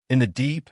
In the deep,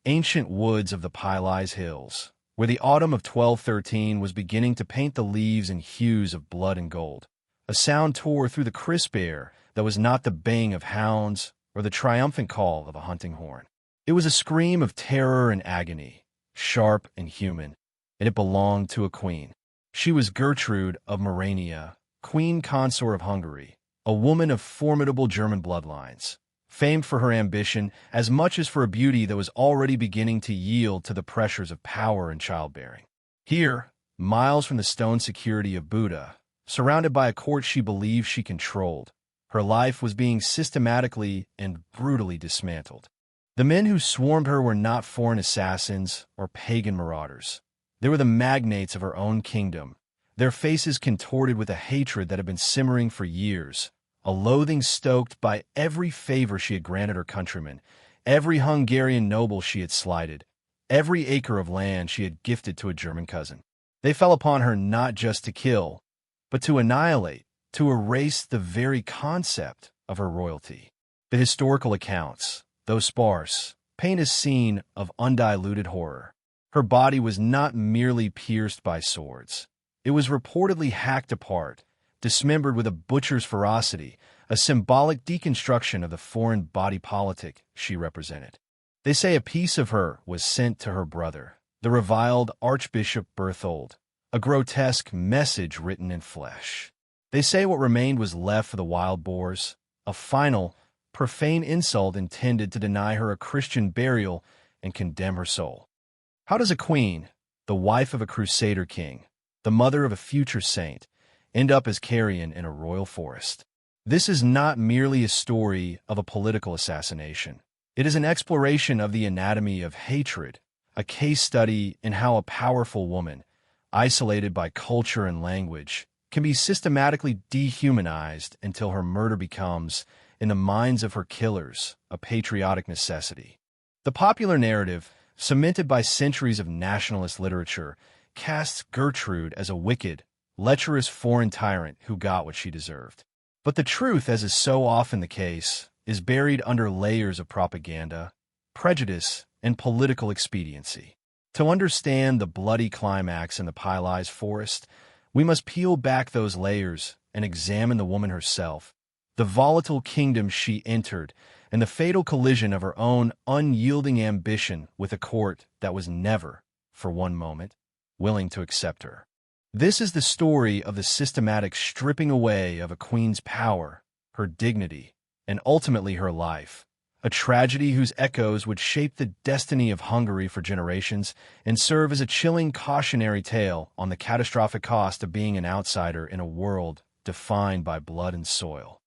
ancient woods of the Pylais Hills, where the autumn of 1213 was beginning to paint the leaves in hues of blood and gold, a sound tore through the crisp air that was not the baying of hounds or the triumphant call of a hunting horn. It was a scream of terror and agony, sharp and human, and it belonged to a queen. She was Gertrude of Morania, queen consort of Hungary, a woman of formidable German bloodlines, famed for her ambition as much as for a beauty that was already beginning to yield to the pressures of power and childbearing. Here, miles from the stone security of Buda, surrounded by a court she believed she controlled, her life was being systematically and brutally dismantled. The men who swarmed her were not foreign assassins or pagan marauders. They were the magnates of her own kingdom, their faces contorted with a hatred that had been simmering for years, a loathing stoked by every favor she had granted her countrymen, every Hungarian noble she had slighted, every acre of land she had gifted to a German cousin. They fell upon her not just to kill, but to annihilate, to erase the very concept of her royalty. The historical accounts, though sparse, paint a scene of undiluted horror. Her body was not merely pierced by swords. It was reportedly hacked apart, dismembered with a butcher's ferocity, a symbolic deconstruction of the foreign body politic she represented. They say a piece of her was sent to her brother, the reviled Archbishop Berthold, a grotesque message written in flesh. They say what remained was left for the wild boars, a final, profane insult intended to deny her a Christian burial and condemn her soul. How does a queen, the wife of a crusader king, the mother of a future saint, end up as carrion in a royal forest? This is not merely a story of a political assassination. It is an exploration of the anatomy of hatred, a case study in how a powerful woman, isolated by culture and language, can be systematically dehumanized until her murder becomes, in the minds of her killers, a patriotic necessity. The popular narrative, cemented by centuries of nationalist literature, casts Gertrude as a wicked, lecherous foreign tyrant who got what she deserved. But the truth, as is so often the case, is buried under layers of propaganda, prejudice, and political expediency. To understand the bloody climax in the Pylais forest, we must peel back those layers and examine the woman herself, the volatile kingdom she entered, and the fatal collision of her own unyielding ambition with a court that was never, for one moment, willing to accept her. This is the story of the systematic stripping away of a queen's power, her dignity, and ultimately her life, a tragedy whose echoes would shape the destiny of Hungary for generations and serve as a chilling cautionary tale on the catastrophic cost of being an outsider in a world defined by blood and soil.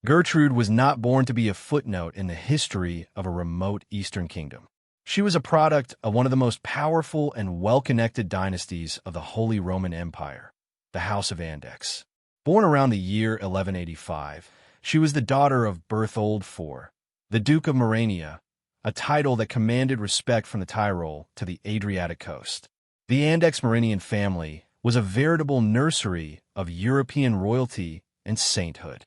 Gertrude was not born to be a footnote in the history of a remote Eastern kingdom. She was a product of one of the most powerful and well-connected dynasties of the Holy Roman Empire, the House of Andechs. Born around the year 1185, she was the daughter of Berthold IV, the Duke of Morania, a title that commanded respect from the Tyrol to the Adriatic coast. The Andechs-Moranian family was a veritable nursery of European royalty and sainthood.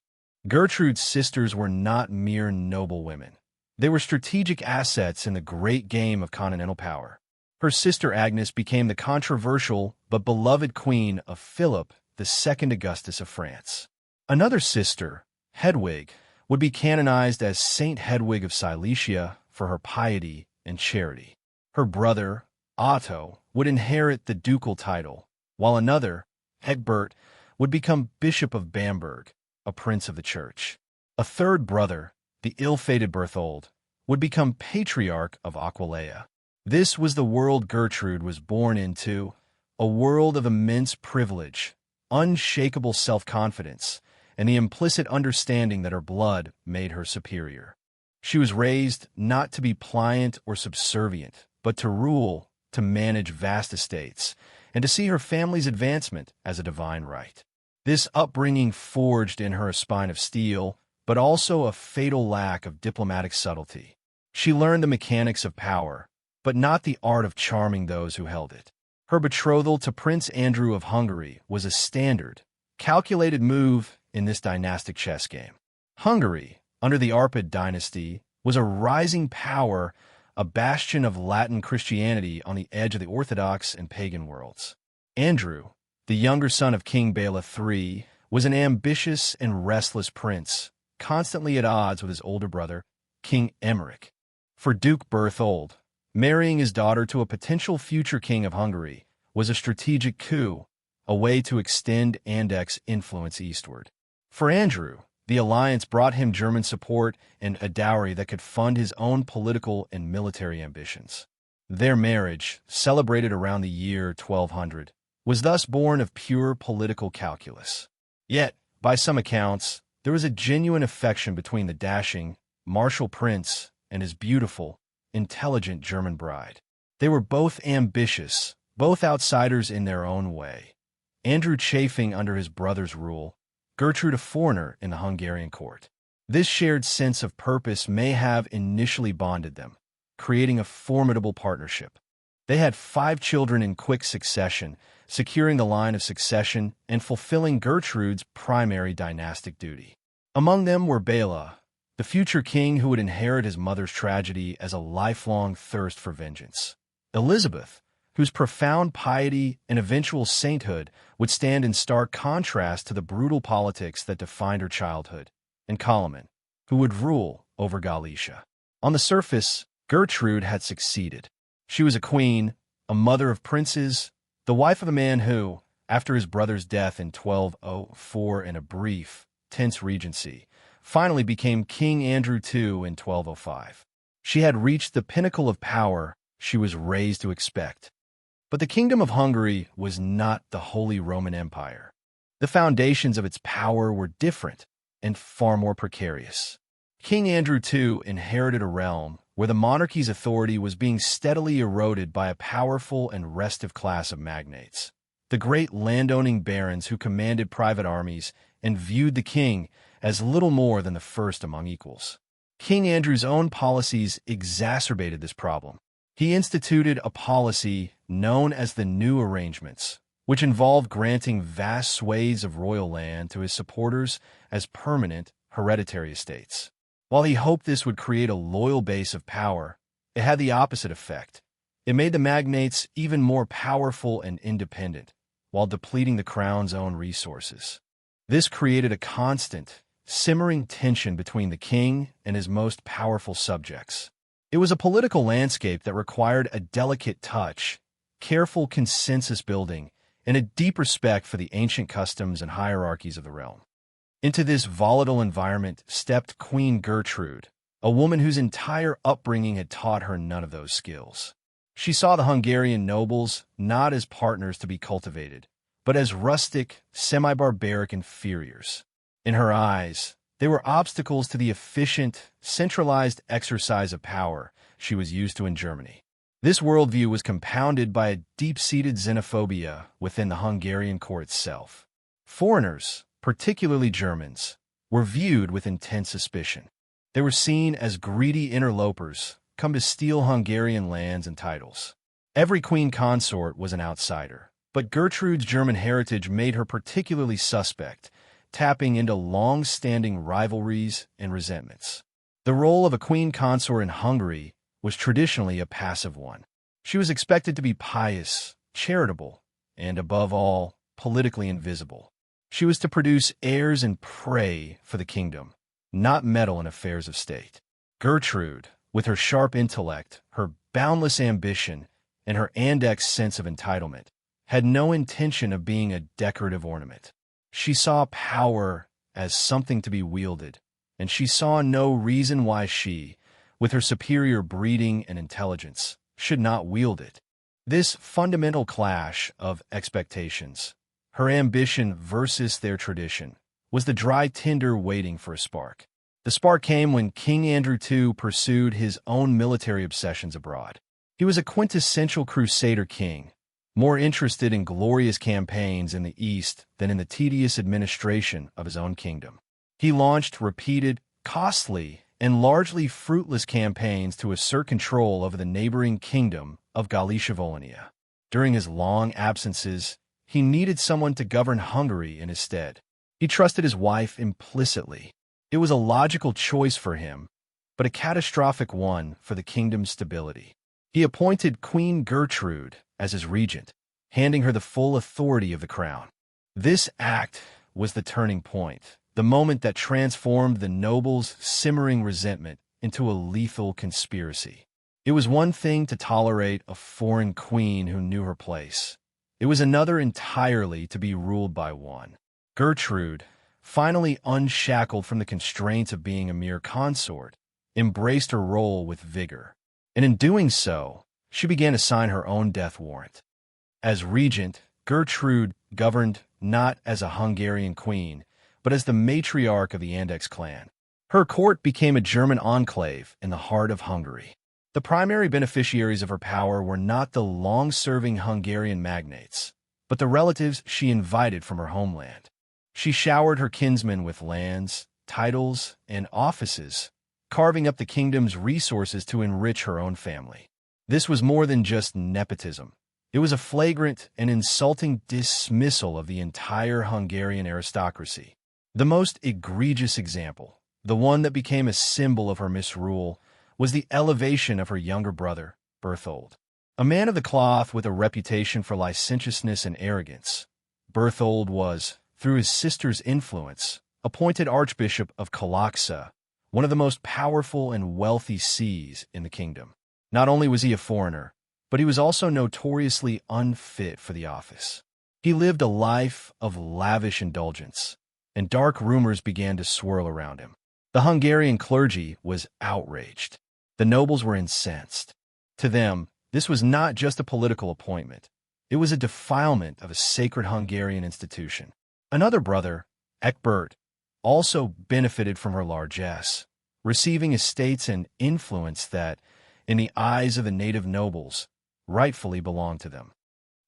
Gertrude's sisters were not mere noblewomen. They were strategic assets in the great game of continental power. Her sister Agnes became the controversial but beloved queen of Philip, the Second Augustus of France. Another sister, Hedwig, would be canonized as Saint Hedwig of Silesia for her piety and charity. Her brother, Otto, would inherit the ducal title, while another, Egbert, would become Bishop of Bamberg, a prince of the church. A third brother, the ill-fated Berthold, would become Patriarch of Aquileia. This was the world Gertrude was born into, a world of immense privilege, unshakable self-confidence, and the implicit understanding that her blood made her superior. She was raised not to be pliant or subservient, but to rule, to manage vast estates, and to see her family's advancement as a divine right. This upbringing forged in her a spine of steel, but also a fatal lack of diplomatic subtlety. She learned the mechanics of power, but not the art of charming those who held it. Her betrothal to Prince Andrew of Hungary was a standard, calculated move in this dynastic chess game. Hungary, under the Arpad dynasty, was a rising power a bastion of Latin Christianity on the edge of the Orthodox and pagan worlds. Andrew, the younger son of King Bela III, was an ambitious and restless prince, constantly at odds with his older brother, King Emmerich. For Duke Berthold, marrying his daughter to a potential future king of Hungary was a strategic coup, a way to extend Andech's influence eastward. For Andrew, the alliance brought him German support and a dowry that could fund his own political and military ambitions. Their marriage, celebrated around the year 1200, was thus born of pure political calculus. Yet, by some accounts, there was a genuine affection between the dashing, martial prince and his beautiful, intelligent German bride. They were both ambitious, both outsiders in their own way. Andrew chafing under his brother's rule, Gertrude a foreigner in the Hungarian court. This shared sense of purpose may have initially bonded them, creating a formidable partnership. They had 5 children in quick succession, securing the line of succession and fulfilling Gertrude's primary dynastic duty. Among them were Bela, the future king who would inherit his mother's tragedy as a lifelong thirst for vengeance. Elizabeth, whose profound piety and eventual sainthood would stand in stark contrast to the brutal politics that defined her childhood, and Kalaman, who would rule over Galicia. On the surface, Gertrude had succeeded. She was a queen, a mother of princes, the wife of a man who, after his brother's death in 1204 and a brief, tense regency, finally became King Andrew II in 1205. She had reached the pinnacle of power she was raised to expect. But the Kingdom of Hungary was not the Holy Roman Empire. The foundations of its power were different and far more precarious. King Andrew II inherited a realm where the monarchy's authority was being steadily eroded by a powerful and restive class of magnates, the great landowning barons who commanded private armies and viewed the king as little more than the first among equals. King Andrew's own policies exacerbated this problem. He instituted a policy known as the New Arrangements, which involved granting vast swathes of royal land to his supporters as permanent, hereditary estates. While he hoped this would create a loyal base of power, it had the opposite effect. It made the magnates even more powerful and independent, while depleting the crown's own resources. This created a constant, simmering tension between the king and his most powerful subjects. It was a political landscape that required a delicate touch, careful consensus building, and a deep respect for the ancient customs and hierarchies of the realm. Into this volatile environment stepped Queen Gertrude, a woman whose entire upbringing had taught her none of those skills. She saw the Hungarian nobles not as partners to be cultivated, but as rustic, semi-barbaric inferiors. In her eyes, they were obstacles to the efficient, centralized exercise of power she was used to in Germany. This worldview was compounded by a deep-seated xenophobia within the Hungarian court itself. Foreigners, particularly Germans, were viewed with intense suspicion. They were seen as greedy interlopers come to steal Hungarian lands and titles. Every queen consort was an outsider, but Gertrude's German heritage made her particularly suspect, tapping into long-standing rivalries and resentments. The role of a queen consort in Hungary was traditionally a passive one. She was expected to be pious, charitable, and, above all, politically invisible. She was to produce heirs and prey for the kingdom, not meddle in affairs of state. Gertrude, with her sharp intellect, her boundless ambition, and her Andech's sense of entitlement, had no intention of being a decorative ornament. She saw power as something to be wielded, and she saw no reason why she, with her superior breeding and intelligence, should not wield it. This fundamental clash of expectations, her ambition versus their tradition, was the dry tinder waiting for a spark. The spark came when King Andrew II pursued his own military obsessions abroad. He was a quintessential crusader king, more interested in glorious campaigns in the East than in the tedious administration of his own kingdom. He launched repeated, costly, and largely fruitless campaigns to assert control over the neighboring kingdom of Galicia-Volhynia. During his long absences, he needed someone to govern Hungary in his stead. He trusted his wife implicitly. It was a logical choice for him, but a catastrophic one for the kingdom's stability. He appointed Queen Gertrude as his regent, handing her the full authority of the crown. This act was the turning point, the moment that transformed the nobles' simmering resentment into a lethal conspiracy. It was one thing to tolerate a foreign queen who knew her place. It was another entirely to be ruled by one. Gertrude, finally unshackled from the constraints of being a mere consort, embraced her role with vigor. And in doing so, she began to sign her own death warrant. As regent, Gertrude governed not as a Hungarian queen, but as the matriarch of the Andex clan. Her court became a German enclave in the heart of Hungary. The primary beneficiaries of her power were not the long-serving Hungarian magnates, but the relatives she invited from her homeland. She showered her kinsmen with lands, titles, and offices, carving up the kingdom's resources to enrich her own family. This was more than just nepotism. It was a flagrant and insulting dismissal of the entire Hungarian aristocracy. The most egregious example, the one that became a symbol of her misrule, was the elevation of her younger brother, Berthold. A man of the cloth with a reputation for licentiousness and arrogance, Berthold was, through his sister's influence, appointed Archbishop of Kalocsa, one of the most powerful and wealthy sees in the kingdom. Not only was he a foreigner, but he was also notoriously unfit for the office. He lived a life of lavish indulgence, and dark rumors began to swirl around him. The Hungarian clergy was outraged. The nobles were incensed. To them, this was not just a political appointment. It was a defilement of a sacred Hungarian institution. Another brother, Egbert, also benefited from her largesse, receiving estates and influence that, in the eyes of the native nobles, rightfully belonged to them.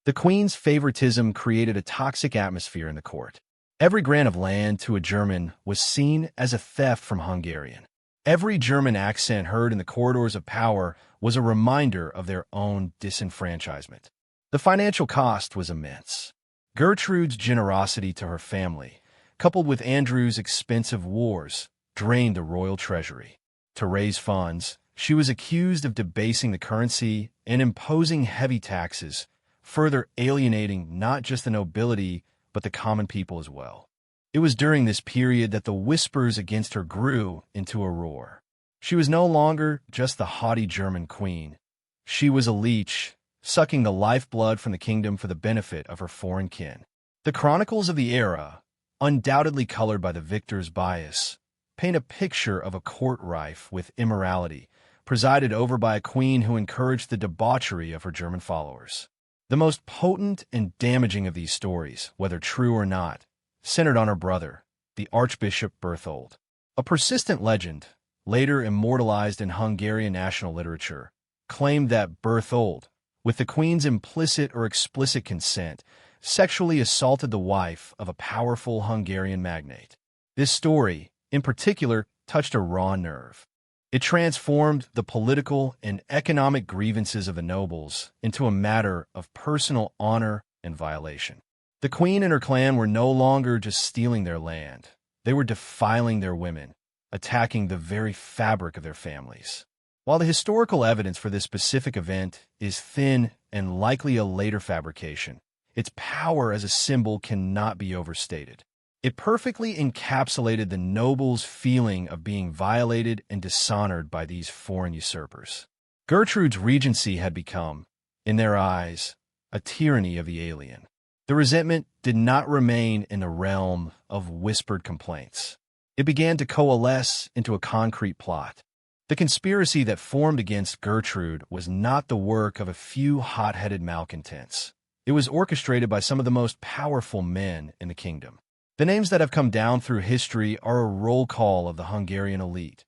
The queen's favoritism created a toxic atmosphere in the court. Every grant of land to a German was seen as a theft from Hungarian. Every German accent heard in the corridors of power was a reminder of their own disenfranchisement. The financial cost was immense. Gertrude's generosity to her family, coupled with Andrew's expensive wars, drained the royal treasury. To raise funds, she was accused of debasing the currency and imposing heavy taxes, further alienating not just the nobility, but the common people as well. It was during this period that the whispers against her grew into a roar. She was no longer just the haughty German queen. She was a leech, sucking the lifeblood from the kingdom for the benefit of her foreign kin. The chronicles of the era, undoubtedly colored by the victor's bias, paint a picture of a court rife with immorality, presided over by a queen who encouraged the debauchery of her German followers. The most potent and damaging of these stories, whether true or not, centered on her brother, the Archbishop Berthold. A persistent legend, later immortalized in Hungarian national literature, claimed that Berthold, with the queen's implicit or explicit consent, sexually assaulted the wife of a powerful Hungarian magnate. This story, in particular, touched a raw nerve. It transformed the political and economic grievances of the nobles into a matter of personal honor and violation. The queen and her clan were no longer just stealing their land. They were defiling their women, attacking the very fabric of their families. While the historical evidence for this specific event is thin and likely a later fabrication, its power as a symbol cannot be overstated. It perfectly encapsulated the nobles' feeling of being violated and dishonored by these foreign usurpers. Gertrude's regency had become, in their eyes, a tyranny of the alien. The resentment did not remain in the realm of whispered complaints. It began to coalesce into a concrete plot. The conspiracy that formed against Gertrude was not the work of a few hot-headed malcontents. It was orchestrated by some of the most powerful men in the kingdom. The names that have come down through history are a roll call of the Hungarian elite.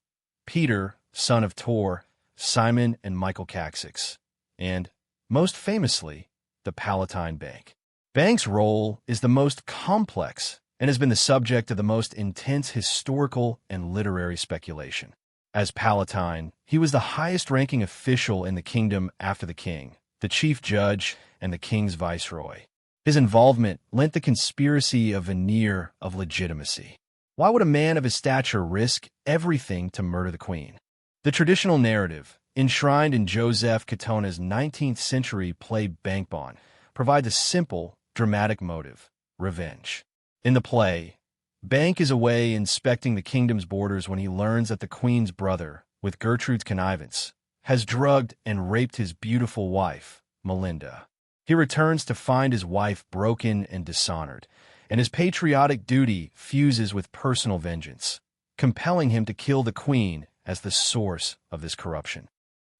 Peter, son of Tor, Simon and Michael Kacsix, and, most famously, the Palatine Bank. Bank's role is the most complex and has been the subject of the most intense historical and literary speculation. As Palatine, he was the highest-ranking official in the kingdom after the king, the chief judge, and the king's viceroy. His involvement lent the conspiracy a veneer of legitimacy. Why would a man of his stature risk everything to murder the queen? The traditional narrative, enshrined in Joseph Catona's 19th-century play Bankbon, provides a simple, dramatic motive: revenge. In the play, Bank is away inspecting the kingdom's borders when he learns that the queen's brother, with Gertrude's connivance, has drugged and raped his beautiful wife, Melinda. He returns to find his wife broken and dishonored, and his patriotic duty fuses with personal vengeance, compelling him to kill the queen as the source of this corruption.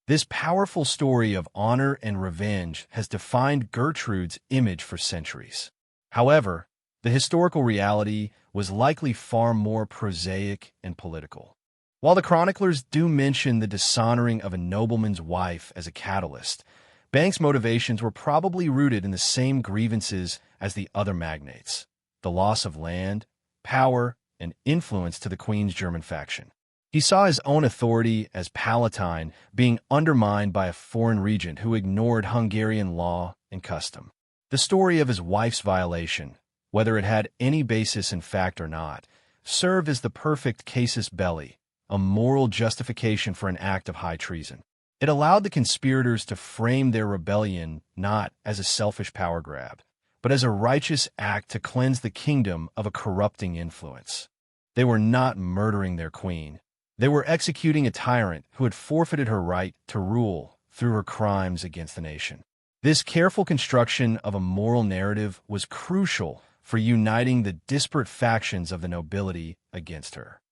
This powerful story of honor and revenge has defined Gertrude's image for centuries. However, the historical reality was likely far more prosaic and political. While the chroniclers do mention the dishonoring of a nobleman's wife as a catalyst, Bank's motivations were probably rooted in the same grievances as the other magnates: the loss of land, power, and influence to the Queen's German faction. He saw his own authority as Palatine being undermined by a foreign regent who ignored Hungarian law and custom. The story of his wife's violation, whether it had any basis in fact or not, served as the perfect casus belli, a moral justification for an act of high treason. It allowed the conspirators to frame their rebellion not as a selfish power grab, but as a righteous act to cleanse the kingdom of a corrupting influence. They were not murdering their queen. They were executing a tyrant who had forfeited her right to rule through her crimes against the nation. This careful construction of a moral narrative was crucial for uniting the disparate factions of the nobility against her.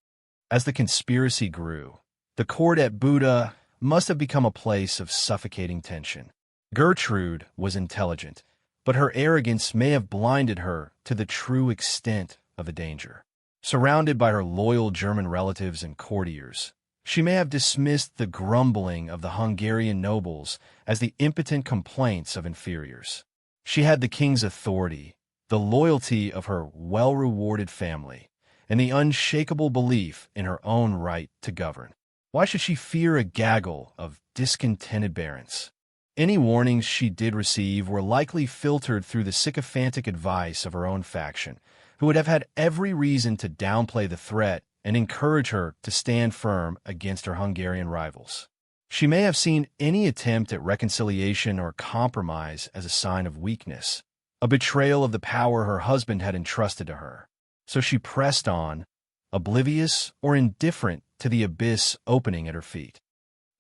As the conspiracy grew, the court at Buda must have become a place of suffocating tension. Gertrude was intelligent, but her arrogance may have blinded her to the true extent of the danger. Surrounded by her loyal German relatives and courtiers, she may have dismissed the grumbling of the Hungarian nobles as the impotent complaints of inferiors. She had the king's authority, the loyalty of her well-rewarded family, and the unshakable belief in her own right to govern. Why should she fear a gaggle of discontented barons? Any warnings she did receive were likely filtered through the sycophantic advice of her own faction, who would have had every reason to downplay the threat and encourage her to stand firm against her Hungarian rivals. She may have seen any attempt at reconciliation or compromise as a sign of weakness, a betrayal of the power her husband had entrusted to her. So she pressed on, oblivious or indifferent to the abyss opening at her feet.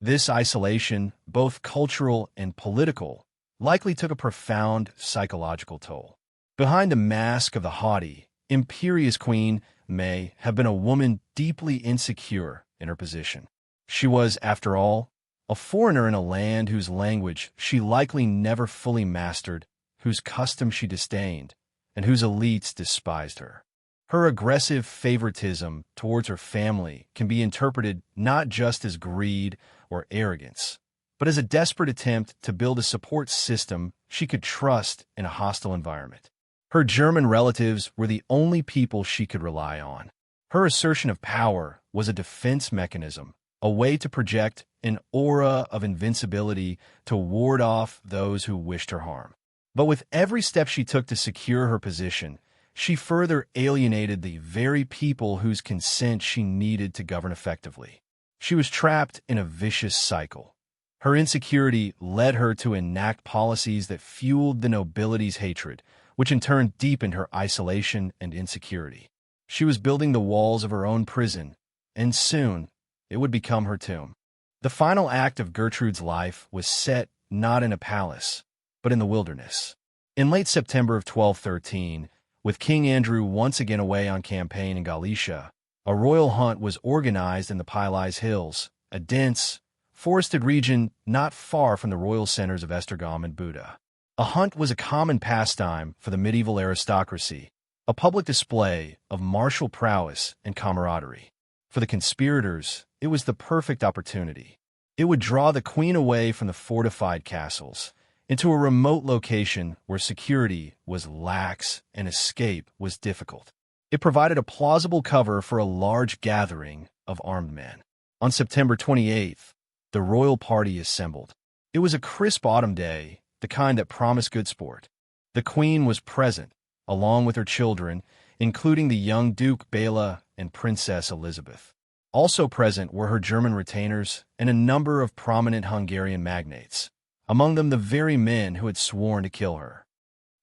This isolation, both cultural and political, likely took a profound psychological toll. Behind the mask of the haughty, imperious queen may have been a woman deeply insecure in her position. She was, after all, a foreigner in a land whose language she likely never fully mastered, whose customs she disdained, and whose elites despised her. Her aggressive favoritism towards her family can be interpreted not just as greed or arrogance, but as a desperate attempt to build a support system she could trust in a hostile environment. Her German relatives were the only people she could rely on. Her assertion of power was a defense mechanism, a way to project an aura of invincibility to ward off those who wished her harm. But with every step she took to secure her position, she further alienated the very people whose consent she needed to govern effectively. She was trapped in a vicious cycle. Her insecurity led her to enact policies that fueled the nobility's hatred, which in turn deepened her isolation and insecurity. She was building the walls of her own prison, and soon it would become her tomb. The final act of Gertrude's life was set not in a palace, but in the wilderness. In late September of 1213, with King Andrew once again away on campaign in Galicia, a royal hunt was organized in the Pylais Hills, a dense, forested region not far from the royal centers of Esztergom and Buda. A hunt was a common pastime for the medieval aristocracy, a public display of martial prowess and camaraderie. For the conspirators, it was the perfect opportunity. It would draw the queen away from the fortified castles into a remote location where security was lax and escape was difficult. It provided a plausible cover for a large gathering of armed men. On September 28th, the royal party assembled. It was a crisp autumn day, the kind that promised good sport. The queen was present, along with her children, including the young Duke Bela and Princess Elizabeth. Also present were her German retainers and a number of prominent Hungarian magnates, among them the very men who had sworn to kill her.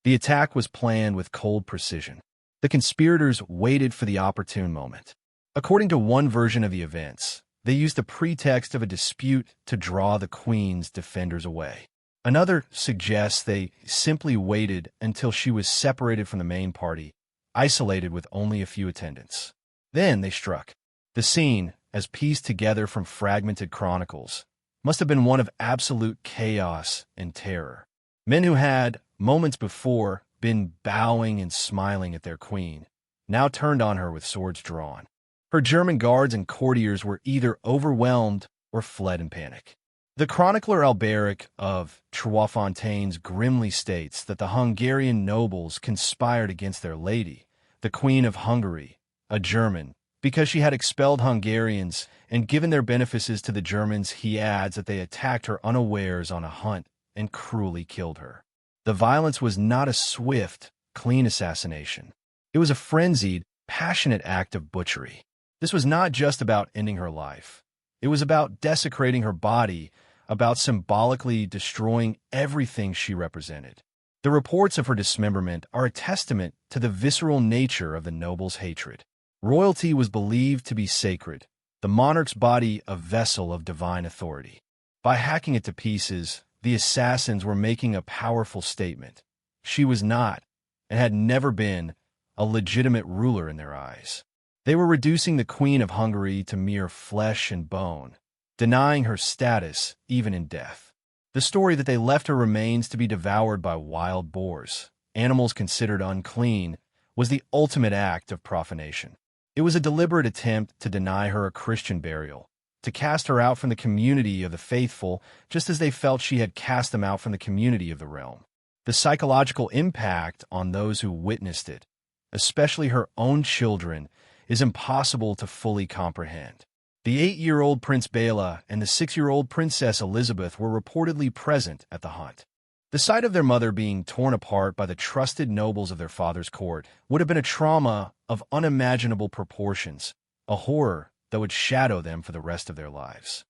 The attack was planned with cold precision. The conspirators waited for the opportune moment. According to one version of the events, they used the pretext of a dispute to draw the Queen's defenders away. Another suggests they simply waited until she was separated from the main party, isolated with only a few attendants. Then they struck. The scene, as pieced together from fragmented chronicles, must have been one of absolute chaos and terror. Men who had, moments before, been bowing and smiling at their queen, now turned on her with swords drawn. Her German guards and courtiers were either overwhelmed or fled in panic. The chronicler Alberic of Trois-Fontaines grimly states that the Hungarian nobles conspired against their lady, the Queen of Hungary, a German, because she had expelled Hungarians and given their benefices to the Germans. He adds that they attacked her unawares on a hunt and cruelly killed her. The violence was not a swift, clean assassination. It was a frenzied, passionate act of butchery. This was not just about ending her life. It was about desecrating her body, about symbolically destroying everything she represented. The reports of her dismemberment are a testament to the visceral nature of the nobles' hatred. Royalty was believed to be sacred, the monarch's body a vessel of divine authority. By hacking it to pieces, the assassins were making a powerful statement. She was not, and had never been, a legitimate ruler in their eyes. They were reducing the Queen of Hungary to mere flesh and bone, denying her status even in death. The story that they left her remains to be devoured by wild boars, animals considered unclean, was the ultimate act of profanation. It was a deliberate attempt to deny her a Christian burial, to cast her out from the community of the faithful, just as they felt she had cast them out from the community of the realm. The psychological impact on those who witnessed it, especially her own children, is impossible to fully comprehend. The 8-year-old Prince Bela and the 6-year-old Princess Elizabeth were reportedly present at the hunt. The sight of their mother being torn apart by the trusted nobles of their father's court would have been a trauma of unimaginable proportions, a horror that would shadow them for the rest of their lives.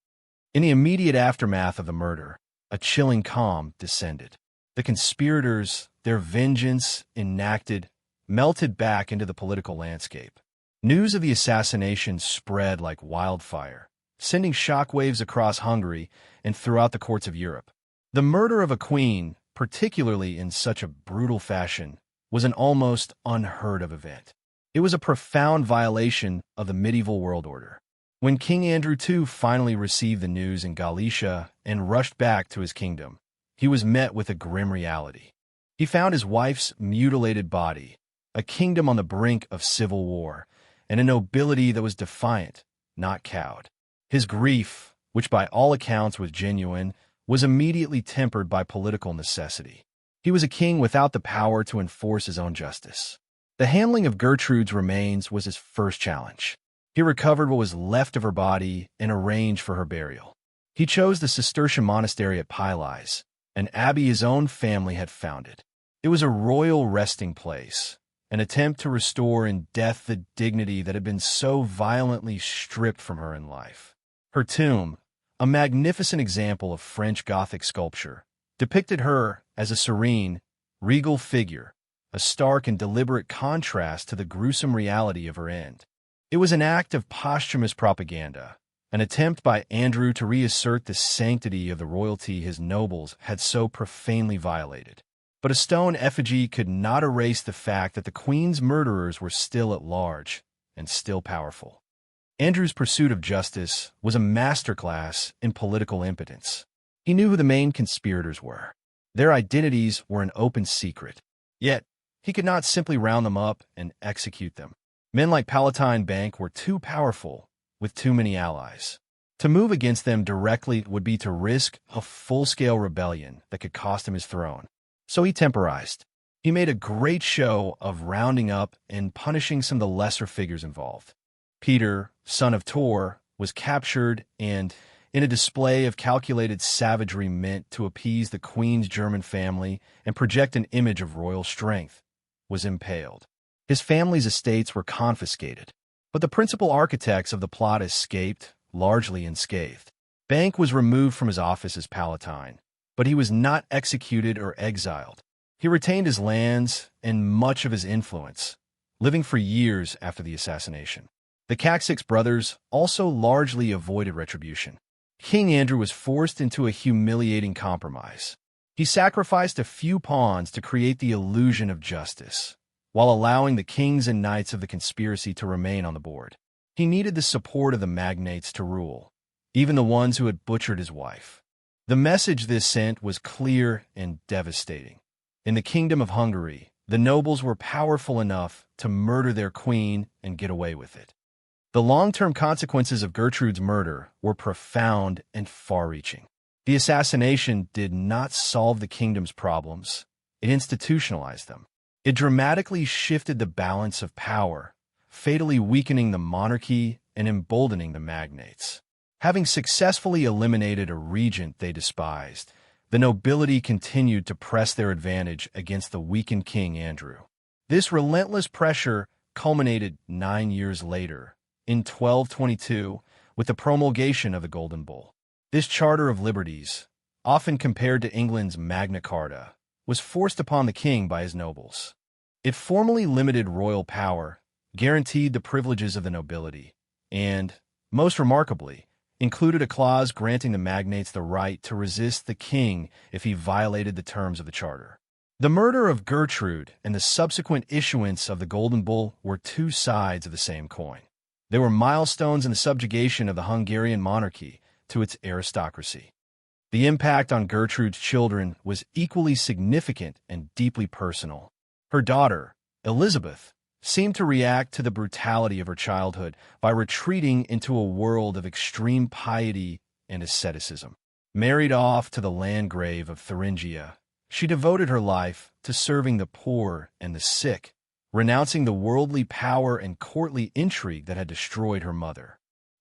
In the immediate aftermath of the murder, a chilling calm descended. The conspirators, their vengeance enacted, melted back into the political landscape. News of the assassination spread like wildfire, sending shockwaves across Hungary and throughout the courts of Europe. The murder of a queen, particularly in such a brutal fashion, was an almost unheard-of event. It was a profound violation of the medieval world order. When King Andrew II finally received the news in Galicia and rushed back to his kingdom, he was met with a grim reality. He found his wife's mutilated body, a kingdom on the brink of civil war, and a nobility that was defiant, not cowed. His grief, which by all accounts was genuine, was immediately tempered by political necessity. He was a king without the power to enforce his own justice. The handling of Gertrude's remains was his first challenge. He recovered what was left of her body and arranged for her burial. He chose the Cistercian monastery at Pylais, an abbey his own family had founded. It was a royal resting place, an attempt to restore in death the dignity that had been so violently stripped from her in life. Her tomb, a magnificent example of French Gothic sculpture, depicted her as a serene, regal figure, a stark and deliberate contrast to the gruesome reality of her end. It was an act of posthumous propaganda, an attempt by Andrew to reassert the sanctity of the royalty his nobles had so profanely violated. But a stone effigy could not erase the fact that the Queen's murderers were still at large and still powerful. Andrew's pursuit of justice was a masterclass in political impotence. He knew who the main conspirators were. Their identities were an open secret. Yet, he could not simply round them up and execute them. Men like Palatine Bank were too powerful, with too many allies. To move against them directly would be to risk a full-scale rebellion that could cost him his throne. So he temporized. He made a great show of rounding up and punishing some of the lesser figures involved. Peter, son of Tor, was captured and, in a display of calculated savagery meant to appease the Queen's German family and project an image of royal strength, was impaled. His family's estates were confiscated. But the principal architects of the plot escaped, largely unscathed. Bank was removed from his office as Palatine, but he was not executed or exiled. He retained his lands and much of his influence, living for years after the assassination. The Caxix brothers also largely avoided retribution. King Andrew was forced into a humiliating compromise. He sacrificed a few pawns to create the illusion of justice, while allowing the kings and knights of the conspiracy to remain on the board. He needed the support of the magnates to rule, even the ones who had butchered his wife. The message this sent was clear and devastating. In the Kingdom of Hungary, the nobles were powerful enough to murder their queen and get away with it. The long-term consequences of Gertrude's murder were profound and far-reaching. The assassination did not solve the kingdom's problems, it institutionalized them. It dramatically shifted the balance of power, fatally weakening the monarchy and emboldening the magnates. Having successfully eliminated a regent they despised, the nobility continued to press their advantage against the weakened King Andrew. This relentless pressure culminated 9 years later, in 1222, with the promulgation of the Golden Bull. This Charter of Liberties, often compared to England's Magna Carta, was forced upon the king by his nobles. It formally limited royal power, guaranteed the privileges of the nobility, and, most remarkably, included a clause granting the magnates the right to resist the king if he violated the terms of the charter. The murder of Gertrude and the subsequent issuance of the Golden Bull were two sides of the same coin. They were milestones in the subjugation of the Hungarian monarchy to its aristocracy. The impact on Gertrude's children was equally significant and deeply personal. Her daughter, Elizabeth, seemed to react to the brutality of her childhood by retreating into a world of extreme piety and asceticism. Married off to the Landgrave of Thuringia, she devoted her life to serving the poor and the sick, renouncing the worldly power and courtly intrigue that had destroyed her mother.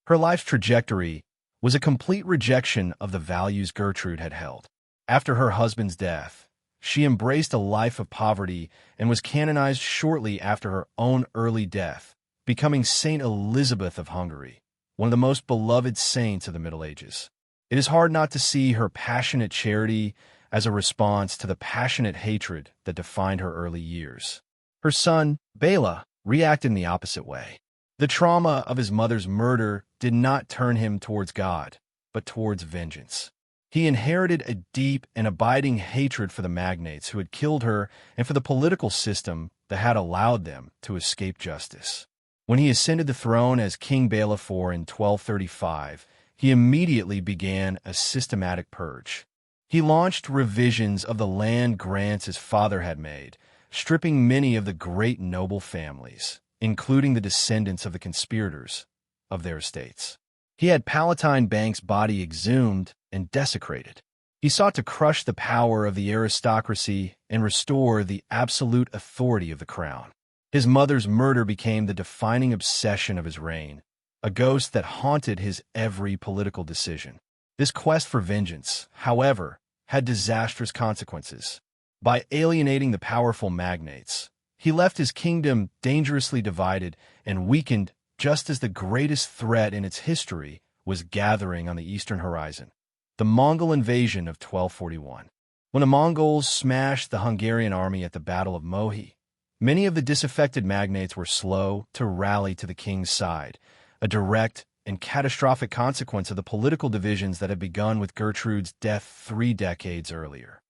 Her life's trajectory was a complete rejection of the values Gertrude had held. After her husband's death, she embraced a life of poverty and was canonized shortly after her own early death, becoming Saint Elizabeth of Hungary, one of the most beloved saints of the Middle Ages. It is hard not to see her passionate charity as a response to the passionate hatred that defined her early years. Her son, Bela, reacted in the opposite way. The trauma of his mother's murder did not turn him towards God, but towards vengeance. He inherited a deep and abiding hatred for the magnates who had killed her and for the political system that had allowed them to escape justice. When he ascended the throne as King Bela IV in 1235, he immediately began a systematic purge. He launched revisions of the land grants his father had made, stripping many of the great noble families, including the descendants of the conspirators, of their estates. He had Palatine Bank's body exhumed and desecrated. He sought to crush the power of the aristocracy and restore the absolute authority of the crown. His mother's murder became the defining obsession of his reign, a ghost that haunted his every political decision. This quest for vengeance, however, had disastrous consequences. By alienating the powerful magnates, he left his kingdom dangerously divided and weakened just as the greatest threat in its history was gathering on the eastern horizon, the Mongol invasion of 1241. When the Mongols smashed the Hungarian army at the Battle of Mohi, many of the disaffected magnates were slow to rally to the king's side, a direct and catastrophic consequence of the political divisions that had begun with Gertrude's death 3 decades earlier.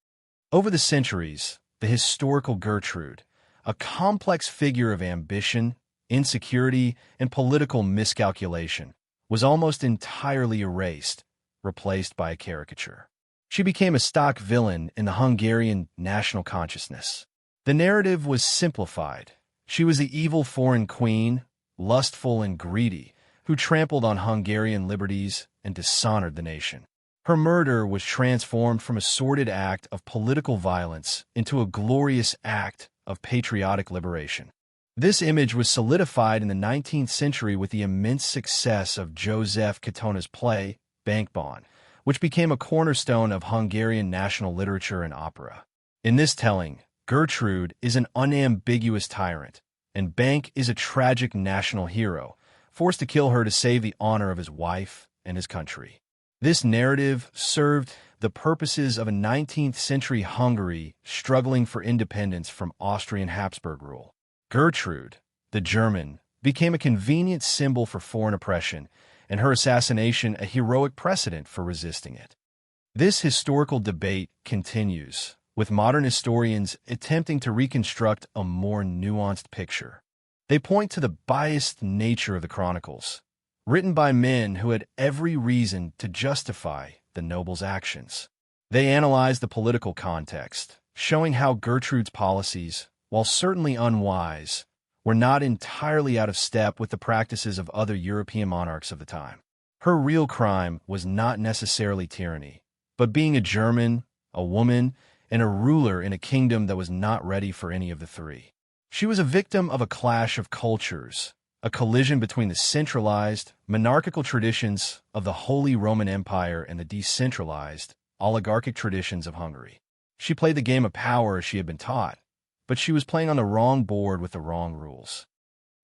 Over the centuries, the historical Gertrude, a complex figure of ambition, insecurity, and political miscalculation, was almost entirely erased, replaced by a caricature. She became a stock villain in the Hungarian national consciousness. The narrative was simplified. She was the evil foreign queen, lustful and greedy, who trampled on Hungarian liberties and dishonored the nation. Her murder was transformed from a sordid act of political violence into a glorious act of patriotic liberation. This image was solidified in the 19th century with the immense success of Joseph Katona's play, Bankban, which became a cornerstone of Hungarian national literature and opera. In this telling, Gertrude is an unambiguous tyrant, and Bank is a tragic national hero, forced to kill her to save the honor of his wife and his country. This narrative served the purposes of a 19th-century Hungary struggling for independence from Austrian Habsburg rule. Gertrude, the German, became a convenient symbol for foreign oppression, and her assassination a heroic precedent for resisting it. This historical debate continues, with modern historians attempting to reconstruct a more nuanced picture. They point to the biased nature of the chronicles, written by men who had every reason to justify the noble's actions. They analyze the political context, showing how Gertrude's policies, while certainly unwise, were not entirely out of step with the practices of other European monarchs of the time. Her real crime was not necessarily tyranny, but being a German, a woman, and a ruler in a kingdom that was not ready for any of the three. She was a victim of a clash of cultures, a collision between the centralized, monarchical traditions of the Holy Roman Empire and the decentralized, oligarchic traditions of Hungary. She played the game of power as she had been taught, but she was playing on the wrong board with the wrong rules.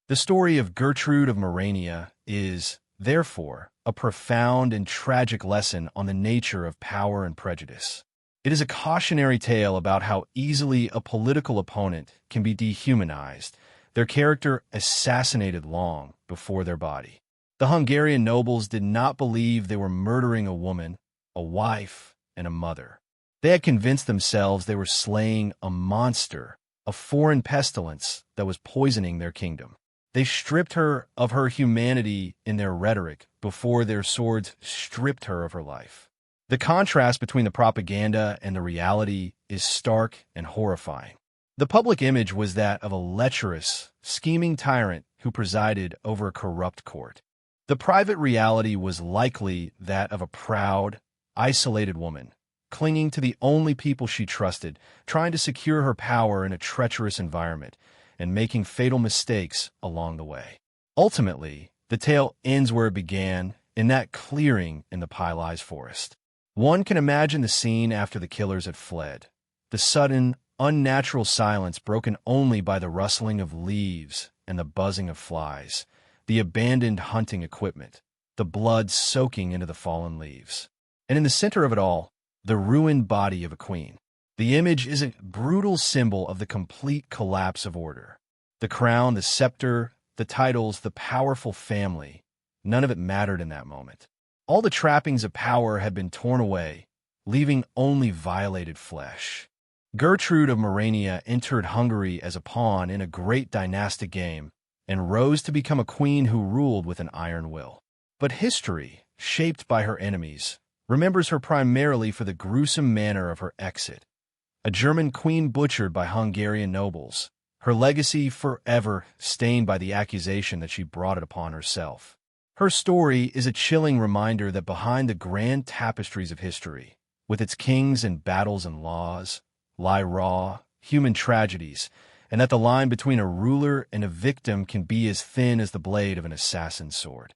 The story of Gertrude of Morania is, therefore, a profound and tragic lesson on the nature of power and prejudice. It is a cautionary tale about how easily a political opponent can be dehumanized, their character assassinated long before their body. The Hungarian nobles did not believe they were murdering a woman, a wife, and a mother. They had convinced themselves they were slaying a monster, a foreign pestilence that was poisoning their kingdom. They stripped her of her humanity in their rhetoric before their swords stripped her of her life. The contrast between the propaganda and the reality is stark and horrifying. The public image was that of a lecherous, scheming tyrant who presided over a corrupt court. The private reality was likely that of a proud, isolated woman, clinging to the only people she trusted, trying to secure her power in a treacherous environment, and making fatal mistakes along the way. Ultimately, the tale ends where it began, in that clearing in the Pylais forest. One can imagine the scene after the killers had fled. The sudden, unnatural silence broken only by the rustling of leaves and the buzzing of flies, the abandoned hunting equipment, the blood soaking into the fallen leaves. And in the center of it all, the ruined body of a queen. The image is a brutal symbol of the complete collapse of order. The crown, the scepter, the titles, the powerful family, none of it mattered in that moment. All the trappings of power had been torn away, leaving only violated flesh. Gertrude of Morania entered Hungary as a pawn in a great dynastic game and rose to become a queen who ruled with an iron will. But history, shaped by her enemies, remembers her primarily for the gruesome manner of her exit. A German queen butchered by Hungarian nobles, her legacy forever stained by the accusation that she brought it upon herself. Her story is a chilling reminder that behind the grand tapestries of history, with its kings and battles and laws, lie raw, human tragedies, and that the line between a ruler and a victim can be as thin as the blade of an assassin's sword.